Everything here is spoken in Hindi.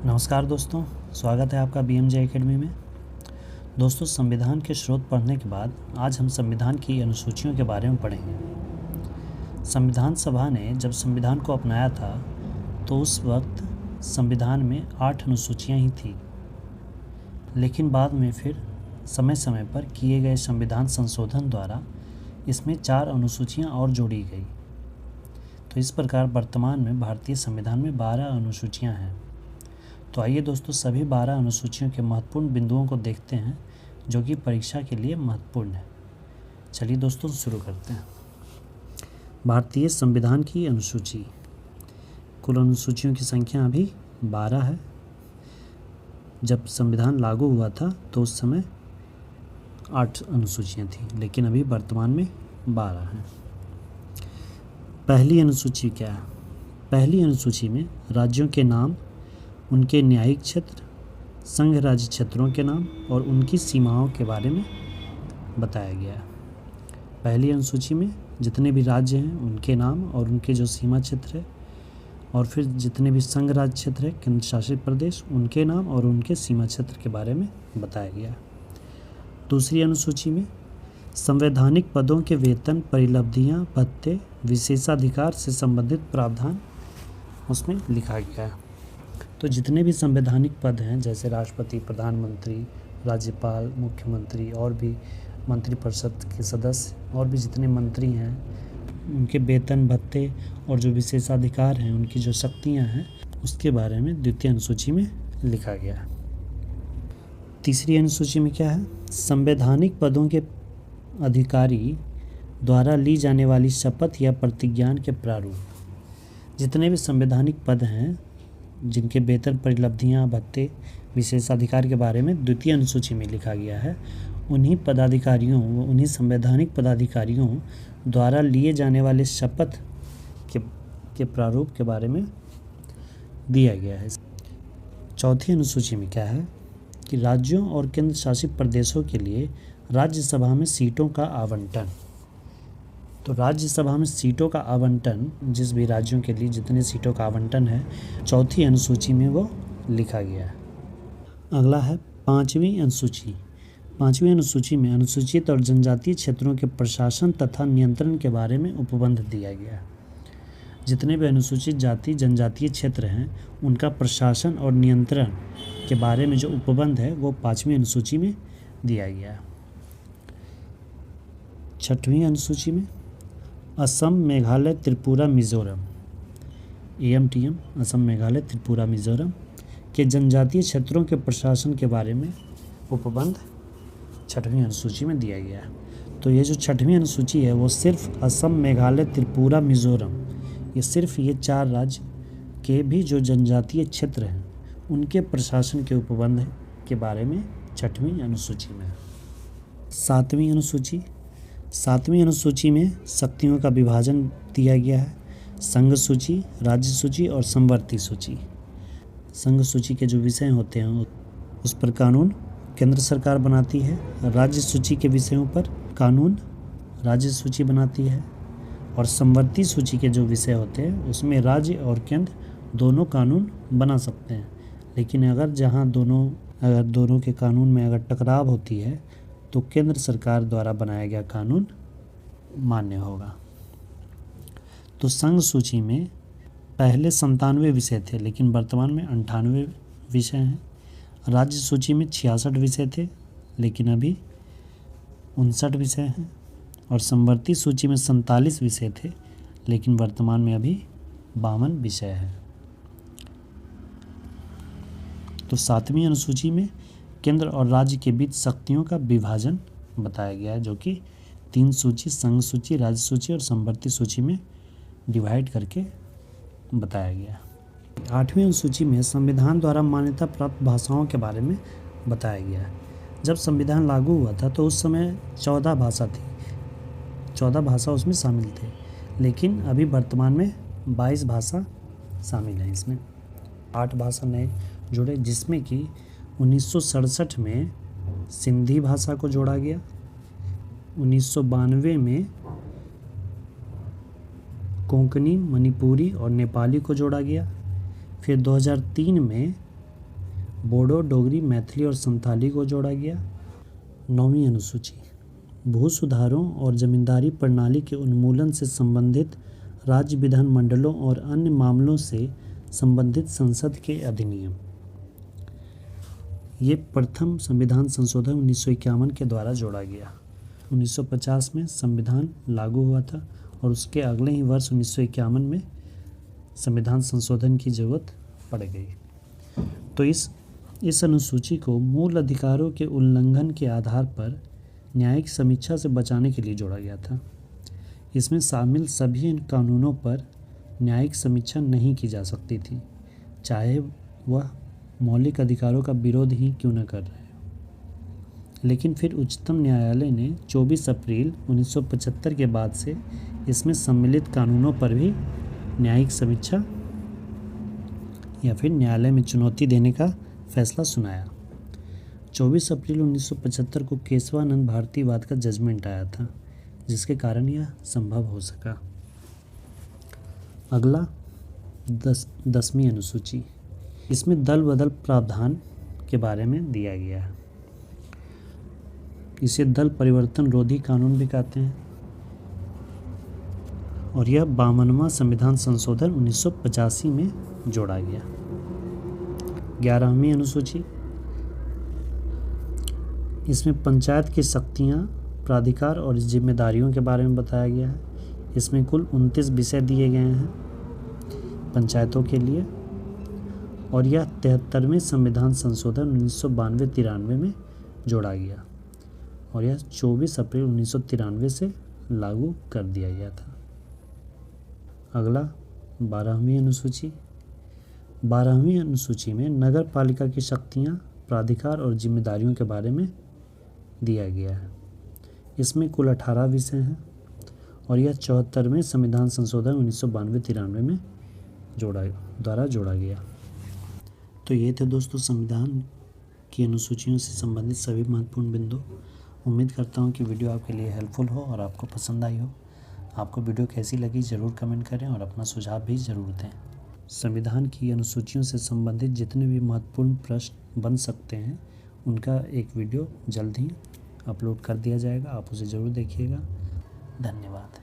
नमस्कार दोस्तों, स्वागत है आपका BMJ एकेडमी में। दोस्तों, संविधान के स्रोत पढ़ने के बाद आज हम संविधान की अनुसूचियों के बारे में पढ़ेंगे। संविधान सभा ने जब संविधान को अपनाया था तो उस वक्त संविधान में 8 अनुसूचियां ही थी, लेकिन बाद में फिर समय समय पर किए गए संविधान संशोधन द्वारा इसमें 4 अनुसूचियां और जोड़ी गई। तो इस प्रकार वर्तमान में भारतीय संविधान में 12 अनुसूचियां हैं। तो आइए दोस्तों, सभी 12 अनुसूचियों के महत्वपूर्ण बिंदुओं को देखते हैं जो कि परीक्षा के लिए महत्वपूर्ण है। चलिए दोस्तों, शुरू करते हैं। भारतीय संविधान की अनुसूची। कुल अनुसूचियों की संख्या अभी 12 है। जब संविधान लागू हुआ था तो उस समय 8 अनुसूचियां थी, लेकिन अभी वर्तमान में 12 हैं। पहली अनुसूची क्या है? पहली अनुसूची में राज्यों के नाम, उनके न्यायिक क्षेत्र, संघ राज्य क्षेत्रों के नाम और उनकी सीमाओं के बारे में बताया गया है। पहली अनुसूची में जितने भी राज्य हैं उनके नाम और उनके जो सीमा क्षेत्र है, और फिर जितने भी संघ राज्य क्षेत्र है, केंद्र शासित प्रदेश, उनके नाम और उनके सीमा क्षेत्र के बारे में बताया गया है। दूसरी अनुसूची में संवैधानिक पदों के वेतन, परिलब्धियां, भत्ते, विशेषाधिकार से संबंधित प्रावधान उसमें लिखा गया है। तो जितने भी संवैधानिक पद हैं, जैसे राष्ट्रपति, प्रधानमंत्री, राज्यपाल, मुख्यमंत्री और भी मंत्रिपरिषद के सदस्य और भी जितने मंत्री हैं, उनके वेतन, भत्ते और जो विशेषाधिकार हैं, उनकी जो शक्तियां हैं, उसके बारे में द्वितीय अनुसूची में लिखा गया है। तीसरी अनुसूची में क्या है? संवैधानिक पदों के अधिकारी द्वारा ली जाने वाली शपथ या प्रतिज्ञान के प्रारूप। जितने भी संवैधानिक पद हैं जिनके वेतन, परिलब्धियां, भत्ते, विशेषाधिकार के बारे में द्वितीय अनुसूची में लिखा गया है, उन्हीं पदाधिकारियों, उन्हीं संवैधानिक पदाधिकारियों द्वारा लिए जाने वाले शपथ के प्रारूप के बारे में दिया गया है। चौथी अनुसूची में क्या है कि राज्यों और केंद्र शासित प्रदेशों के लिए राज्यसभा में सीटों का आवंटन। तो राज्यसभा में सीटों का आवंटन, जिस भी राज्यों के लिए जितने सीटों का आवंटन है, चौथी अनुसूची में वो लिखा गया है। अगला है पांचवी अनुसूची। पांचवी अनुसूची में अनुसूचित और जनजातीय क्षेत्रों के प्रशासन तथा नियंत्रण के बारे में उपबंध दिया गया है। जितने भी अनुसूचित जाति, जनजातीय क्षेत्र हैं, उनका प्रशासन और नियंत्रण के बारे में जो उपबंध है वो पांचवी अनुसूची में दिया गया है। छठवीं अनुसूची में असम, मेघालय, त्रिपुरा, मिजोरम, AMTM, असम, मेघालय, त्रिपुरा, मिजोरम के जनजातीय क्षेत्रों के प्रशासन के बारे में उपबंध छठवीं अनुसूची में दिया गया है। तो ये जो छठवीं अनुसूची है वो सिर्फ असम, मेघालय, त्रिपुरा, मिजोरम, ये सिर्फ ये 4 राज्य के भी जो जनजातीय क्षेत्र हैं उनके प्रशासन के उपबंध के बारे में छठवीं अनुसूची में है। सातवीं अनुसूची। सातवीं अनुसूची में शक्तियों का विभाजन दिया गया है। संघ सूची, राज्य सूची और समवर्ती सूची। संघ सूची के जो विषय होते हैं उस पर कानून केंद्र सरकार बनाती है। राज्य सूची के विषयों पर कानून राज्य सूची बनाती है। और समवर्ती सूची के जो विषय होते हैं उसमें राज्य और केंद्र दोनों कानून बना सकते हैं, लेकिन अगर दोनों के कानून में अगर टकराव होती है तो केंद्र सरकार द्वारा बनाया गया कानून मान्य होगा। तो संघ सूची में पहले 97 विषय थे, लेकिन वर्तमान में 98 विषय हैं। राज्य सूची में 66 विषय थे, लेकिन अभी 59 विषय हैं। और समवर्ती सूची में 47 विषय थे, लेकिन वर्तमान में अभी 52 विषय हैं। तो सातवीं अनुसूची में केंद्र और राज्य के बीच शक्तियों का विभाजन बताया गया है, जो कि 3 सूची, संघ सूची, राज्य सूची और समवर्ती सूची में डिवाइड करके बताया गया है। आठवीं अनुसूची में संविधान द्वारा मान्यता प्राप्त भाषाओं के बारे में बताया गया है। जब संविधान लागू हुआ था तो उस समय 14 भाषा थी, 14 भाषा उसमें शामिल थे, लेकिन अभी वर्तमान में 22 भाषा शामिल हैं। इसमें 8 भाषा नए जुड़े, जिसमें कि 1967 में सिंधी भाषा को जोड़ा गया, 1992 में कोंकणी, मणिपुरी और नेपाली को जोड़ा गया। फिर 2003 में बोडो, डोगरी, मैथिली और संथाली को जोड़ा गया। 9वीं अनुसूची भू सुधारों और जमींदारी प्रणाली के उन्मूलन से संबंधित राज्य विधानमंडलों और अन्य मामलों से संबंधित संसद के अधिनियम। ये प्रथम संविधान संशोधन 1951 के द्वारा जोड़ा गया। 1950 में संविधान लागू हुआ था और उसके अगले ही वर्ष 1951 में संविधान संशोधन की जरूरत पड़ गई। तो इस अनुसूची को मूल अधिकारों के उल्लंघन के आधार पर न्यायिक समीक्षा से बचाने के लिए जोड़ा गया था। इसमें शामिल सभी इन कानूनों पर न्यायिक समीक्षा नहीं की जा सकती थी, चाहे वह मौलिक अधिकारों का विरोध ही क्यों न कर रहे हो। लेकिन फिर उच्चतम न्यायालय ने 24 अप्रैल 1975 के बाद से इसमें सम्मिलित कानूनों पर भी न्यायिक समीक्षा या फिर न्यायालय में चुनौती देने का फैसला सुनाया। 24 अप्रैल 1975 को केशवानंद भारतीवाद का जजमेंट आया था, जिसके कारण यह संभव हो सका। अगला 10वीं अनुसूची, इसमें दल बदल प्रावधान के बारे में दिया गया है। इसे दल परिवर्तन रोधी कानून भी कहते हैं और यह 52वां संविधान संशोधन 1985 में जोड़ा गया। 11वीं अनुसूची, इसमें पंचायत की शक्तियाँ, प्राधिकार और जिम्मेदारियों के बारे में बताया गया है। इसमें कुल 29 विषय दिए गए हैं पंचायतों के लिए और यह 73वें संविधान संशोधन 1992-93 में जोड़ा गया और यह 24 अप्रैल 1993 से लागू कर दिया गया था। अगला 12वीं अनुसूची। 12वीं अनुसूची में नगर पालिका की शक्तियाँ, प्राधिकार और जिम्मेदारियों के बारे में दिया गया है। इसमें कुल 18 विषय हैं और यह 74वें संविधान संशोधन 1992-93 में द्वारा जोड़ा गया। तो ये थे दोस्तों संविधान की अनुसूचियों से संबंधित सभी महत्वपूर्ण बिंदु। उम्मीद करता हूँ कि वीडियो आपके लिए हेल्पफुल हो और आपको पसंद आई हो। आपको वीडियो कैसी लगी ज़रूर कमेंट करें और अपना सुझाव भी ज़रूर दें। संविधान की अनुसूचियों से संबंधित जितने भी महत्वपूर्ण प्रश्न बन सकते हैं उनका एक वीडियो जल्द ही अपलोड कर दिया जाएगा। आप उसे ज़रूर देखिएगा। धन्यवाद।